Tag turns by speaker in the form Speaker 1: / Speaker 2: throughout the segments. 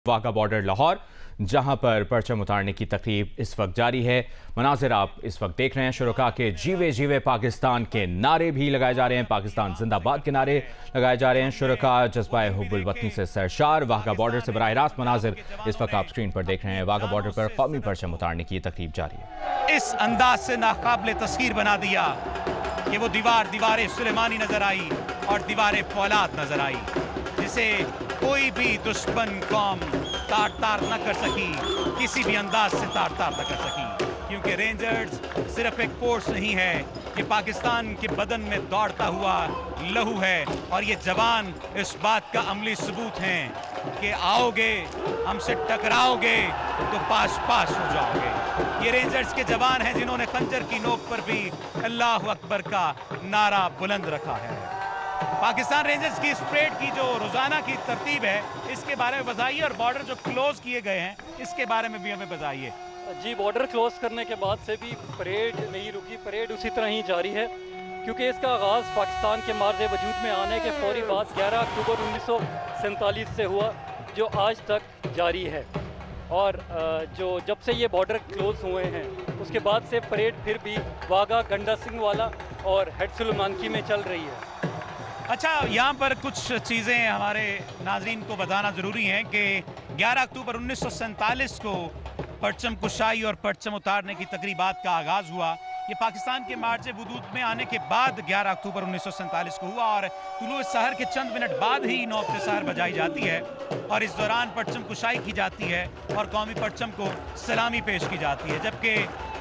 Speaker 1: Wagah border Lahore, जहां पर परचम उतारने की तकरीब इस वक्त जारी है। मनाजिर आप इस वक्त देख रहे हैं। शुरका के जीवे जीवे पाकिस्तान के नारे भी लगाए जा रहे हैं। पाकिस्तान जिंदाबाद के नारे लगाए जा रहे हैं। शुरका जज्बा हुब्बुल वतन से सरशार। वाघा बॉर्डर से बराह रास्त मनाजिर इस वक्त आप स्क्रीन पर देख रहे हैं। वाघा बॉर्डर पर कौमी परचम उतारने की तकरीब जारी है।
Speaker 2: इस अंदाज से नाकाबिले तस्खीर बना दिया कि वो दीवार सुलेमानी नजर आई और दीवार फौलाद नजर आई, जिसे कोई भी दुश्मन कौम तार न कर सकी, किसी भी अंदाज से तार न कर सकी। क्योंकि रेंजर्स सिर्फ एक फोर्स नहीं है, ये पाकिस्तान के बदन में दौड़ता हुआ लहू है। और ये जवान इस बात का अमली सबूत हैं कि आओगे, हमसे टकराओगे तो पास पास हो जाओगे। ये रेंजर्स के जवान हैं जिन्होंने खंजर की नोक पर भी अल्लाह अकबर का नारा बुलंद रखा है। पाकिस्तान रेंजर्स की इस परेड की जो रोजाना की तरतीब है, इसके बारे में बताइए, और बॉर्डर जो क्लोज किए गए हैं इसके बारे में भी हमें बताइए।
Speaker 3: जी, बॉर्डर क्लोज करने के बाद से भी परेड नहीं रुकी, परेड उसी तरह ही जारी है, क्योंकि इसका आगाज़ पाकिस्तान के मार्ज़ वजूद में आने के फौरी बाद 11 अक्टूबर 1947 से हुआ, जो आज तक जारी है। और जब से ये बॉर्डर क्लोज हुए हैं उसके बाद से परेड फिर भी वाघा, गंडा सिंह वाला और हेड सुलेमानकी में चल रही है।
Speaker 2: अच्छा, यहाँ पर कुछ चीज़ें हमारे नाजरीन को बताना ज़रूरी है कि 11 अक्टूबर 1947 को परचम कुशाई और परचम उतारने की तकरीबात का आगाज़ हुआ। ये पाकिस्तान के मार्च वजूद में आने के बाद 11 अक्टूबर 1947 को हुआ और तुलुए सहर के चंद मिनट बाद ही नौबत सहर बजाई जाती है और इस दौरान परचम कुशाई की जाती है और कौमी परचम को सलामी पेश की जाती है। जबकि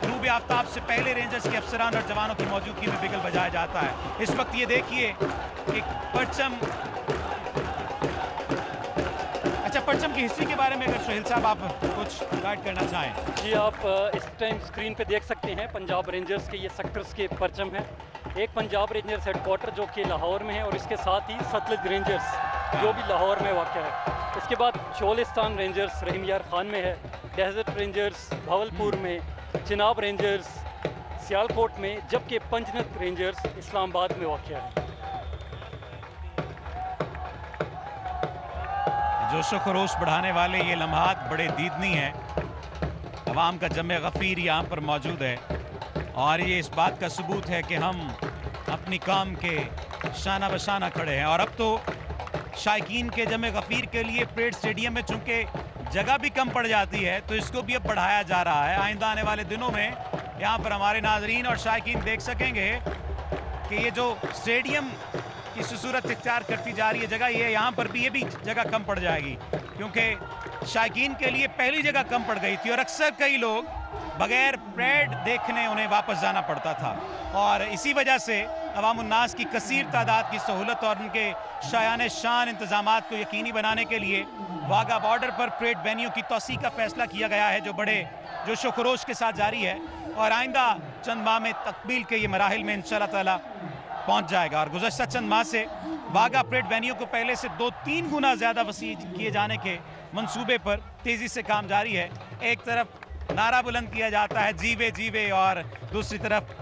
Speaker 2: रूब आफ्ताब से पहले रेंजर्स के अफसरान और जवानों की मौजूदगी में बिगल बजाया जाता है। इस वक्त ये देखिए कि परचम, अच्छा, परचम की हिस्ट्री के बारे में अगर सोहेल साहब आप कुछ गाइड करना चाहें।
Speaker 3: जी, आप इस टाइम स्क्रीन पे देख सकते हैं पंजाब रेंजर्स के ये सेक्टर्स के परचम हैं। एक पंजाब रेंजर्स हेडक्वार्टर जो कि लाहौर में है और इसके साथ ही सतलुज रेंजर्स जो भी लाहौर में वाक़ है। इसके बाद शोलिस्तान रेंजर्स रहीम यार खान में है, डेजर्ट रेंजर्स भावलपुर में, चिनाब रेंजर्स सियालकोट में, जबकि पंजनत रेंजर्स इस्लामाबाद में वाक़ है।
Speaker 2: जोशो खरोश बढ़ाने वाले ये लम्हात बड़े दीदनी हैं। अवाम का जमे गफ़ीर यहाँ पर मौजूद है और ये इस बात का सबूत है कि हम अपनी कौम के शाना बशाना खड़े हैं। और अब तो शायकीन के जमे गफ़ीर के लिए परेड स्टेडियम में चूँकि जगह भी कम पड़ जाती है तो इसको भी अब बढ़ाया जा रहा है। आइंदा आने वाले दिनों में यहाँ पर हमारे नाजरीन और शायकीन देख सकेंगे कि ये जो स्टेडियम की सूरत इख्तियार करती जा रही है जगह, ये यहाँ पर भी ये भी जगह कम पड़ जाएगी, क्योंकि शायकीन के लिए पहली जगह कम पड़ गई थी और अक्सर कई लोग बगैर परेड देखने उन्हें वापस जाना पड़ता था। और इसी वजह से अवामुन्नास की कसीर तादाद की सहूलत और उनके शायान शान इंतजामात को यकीनी बनाने के लिए वाघा बॉर्डर पर परेड वेन्यू की तोसी का फैसला किया गया है, जो बड़े जोशो खरोश के साथ जारी है और आइंदा चंद माह में तकमील के ये मराहिल में इंशाअल्लाह ताला पहुंच जाएगा। और गुज़श्ता चंद माह से वाघा परेड वेन्यू को पहले से 2-3 गुना ज़्यादा वसी किए जाने के मंसूबे पर तेज़ी से काम जारी है। एक तरफ नारा बुलंद किया जाता है जीवे जीवे और दूसरी तरफ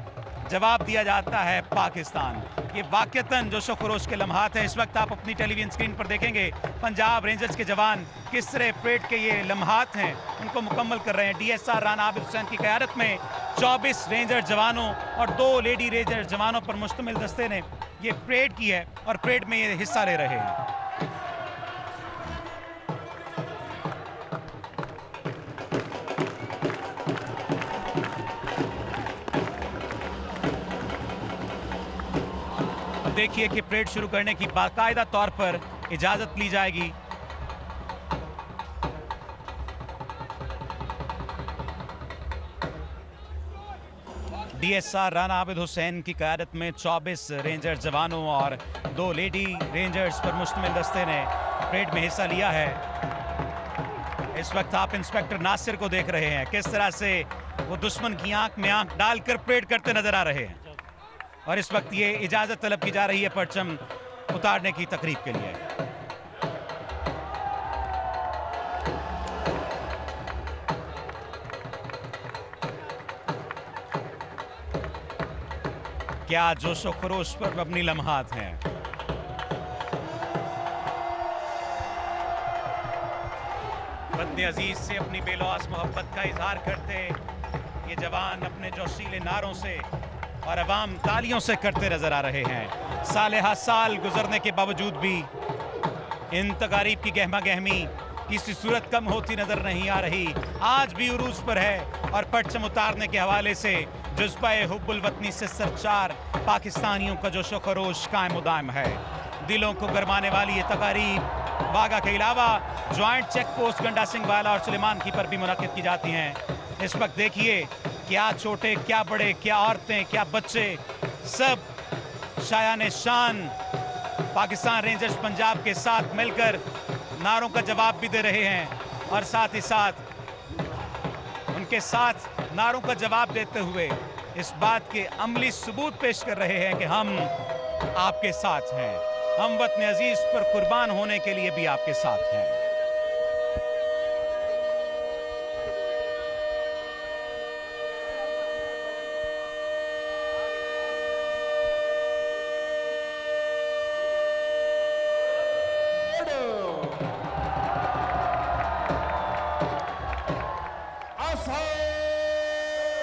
Speaker 2: जवाब दिया जाता है पाकिस्तान। ये वाक़तन जोशो खरोश के लम्हात हैं। इस वक्त आप अपनी टेलीविजन स्क्रीन पर देखेंगे पंजाब रेंजर्स के जवान किस तरह परेड के ये लम्हात हैं उनको मुकम्मल कर रहे हैं। DSR राना आबिद हुसैन की क़यादत में 24 रेंजर जवानों और 2 लेडी रेंजर जवानों पर मुश्तमिल दस्ते ने ये परेड की है और परेड में ये हिस्सा ले रहे हैं। देखिए कि परेड शुरू करने की बाकायदा तौर पर इजाजत ली जाएगी। DSR राना आबिद हुसैन की क़यादत में 24 रेंजर जवानों और 2 लेडी रेंजर्स पर मुश्तमिल दस्ते ने परेड में हिस्सा लिया है। इस वक्त आप इंस्पेक्टर नासिर को देख रहे हैं, किस तरह से वो दुश्मन की आंख में आंख डालकर परेड करते नजर आ रहे हैं। और इस वक्त ये इजाज़त तलब की जा रही है परचम उतारने की तकरीब के लिए। क्या जोशो खरोश पर अपनी लम्हात हैं। वतन अजीज से अपनी बेलौस मोहब्बत का इजहार करते ये जवान अपने जोशीले नारों से और अवाम तालियों से करते नजर आ रहे हैं। साल गुजरने के बावजूद भी इन तकारीब की गहमा गहमी किसी सूरत कम होती नजर नहीं आ रही। आज भी उरूज पर है और परचम उतारने के हवाले से जज्बा-ए हुब्बुल वतनी से सरचार पाकिस्तानियों का जोशो खरोश कायम उदायम है। दिलों को गरमाने वाली ये तकारीब वागा के अलावा ज्वाइंट चेक पोस्ट गंडा सिंह वाला और सुलेमान की पर भी मुनाकिद की जाती हैं। इस वक्त देखिए क्या छोटे क्या बड़े, क्या औरतें क्या बच्चे, सब शायान शान पाकिस्तान रेंजर्स पंजाब के साथ मिलकर नारों का जवाब भी दे रहे हैं और साथ ही साथ उनके साथ नारों का जवाब देते हुए इस बात के अमली सबूत पेश कर रहे हैं कि हम आपके साथ हैं, हम वतन अजीज पर कुर्बान होने के लिए भी आपके साथ हैं।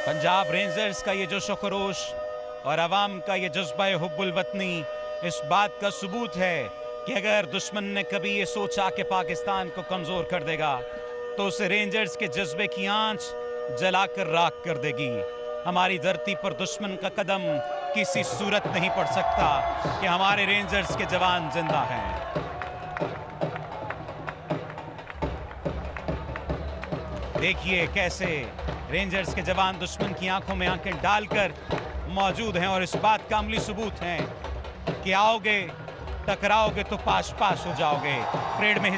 Speaker 2: पंजाब रेंजर्स का ये जोशो खरोश और अवाम का ये जज्बा हुब्बुल वतनी इस बात का सबूत है कि अगर दुश्मन ने कभी ये सोचा कि पाकिस्तान को कमजोर कर देगा तो उसे रेंजर्स के जज्बे की आंच जलाकर राख कर देगी। हमारी धरती पर दुश्मन का कदम किसी सूरत नहीं पड़ सकता कि हमारे रेंजर्स के जवान जिंदा हैं। देखिए कैसे रेंजर्स के जवान दुश्मन की आंखों में आंखें डालकर मौजूद हैं और इस बात का अमली सबूत है कि आओगे टकराओगे तो पाश पाश हो जाओगे। परेड में